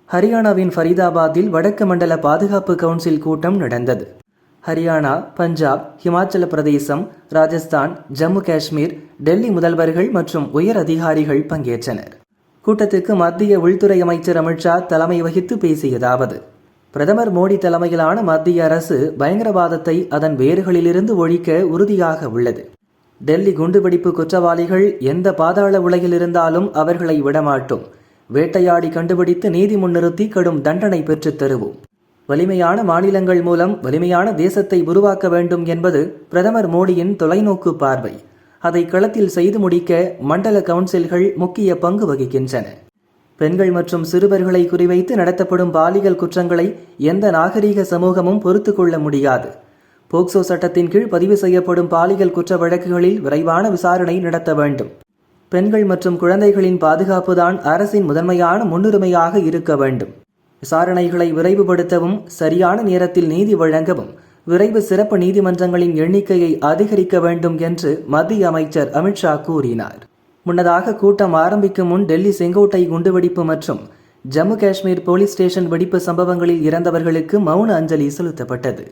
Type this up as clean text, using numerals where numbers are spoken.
ஹரியானாவின் ஃபரீதாபாத்தில் வடக்கு மண்டல பாதுகாப்பு கவுன்சில் கூட்டம் நடந்தது. ஹரியானா, பஞ்சாப், ஹிமாச்சல பிரதேசம், ராஜஸ்தான், ஜம்மு காஷ்மீர், டெல்லி முதல்வர்கள் மற்றும் உயர் அதிகாரிகள் பங்கேற்றனர். கூட்டத்துக்கு மத்திய உள்துறை அமைச்சர் அமித்ஷா தலைமை வகித்து பேசியதாவது: பிரதமர் மோடி தலைமையிலான மத்திய அரசு பயங்கரவாதத்தை அதன் வேர்களிலிருந்து ஒழிக்க உறுதியாக உள்ளது. டெல்லி குண்டுவெடிப்பு குற்றவாளிகள் எந்த பாதாள உலகில் இருந்தாலும் அவர்களை விடமாட்டோம். வேட்டையாடி கண்டுபிடித்து நீதி முன்னிறுத்தி கடும் தண்டனை பெற்றுத் தருவோம். வலிமையான மாநிலங்கள் மூலம் வலிமையான தேசத்தை உருவாக்க வேண்டும் என்பது பிரதமர் மோடியின் தொலைநோக்கு பார்வை. அதை களத்தில் செய்து முடிக்க மண்டல கவுன்சில்கள் முக்கிய பங்கு வகிக்கின்றன. பெண்கள் மற்றும் சிறுவர்களை குறிவைத்து நடத்தப்படும் பாலியல் குற்றங்களை எந்த நாகரீக சமூகமும் பொறுத்து கொள்ள முடியாது. போக்சோ சட்டத்தின் கீழ் பதிவு செய்யப்படும் பாலியல் குற்ற வழக்குகளில் விரைவான விசாரணை நடத்த வேண்டும். பெண்கள் மற்றும் குழந்தைகளின் பாதுகாப்புதான் அரசின் முதன்மையான முன்னுரிமையாக இருக்க வேண்டும். விசாரணைகளை விரைவுபடுத்தவும், சரியான நேரத்தில் நீதி வழங்கவும் விரைவு சிறப்பு நீதிமன்றங்களின் எண்ணிக்கையை அதிகரிக்க வேண்டும் என்று மத்திய அமைச்சர் அமித்ஷா கூறினார். முன்னதாக கூட்டம் ஆரம்பிக்கும் முன் டெல்லி செங்கோட்டை குண்டுவெடிப்பு மற்றும் ஜம்மு காஷ்மீர் போலீஸ் ஸ்டேஷன் வெடிப்பு சம்பவங்களில் இறந்தவர்களுக்கு மௌன அஞ்சலி செலுத்தப்பட்டது.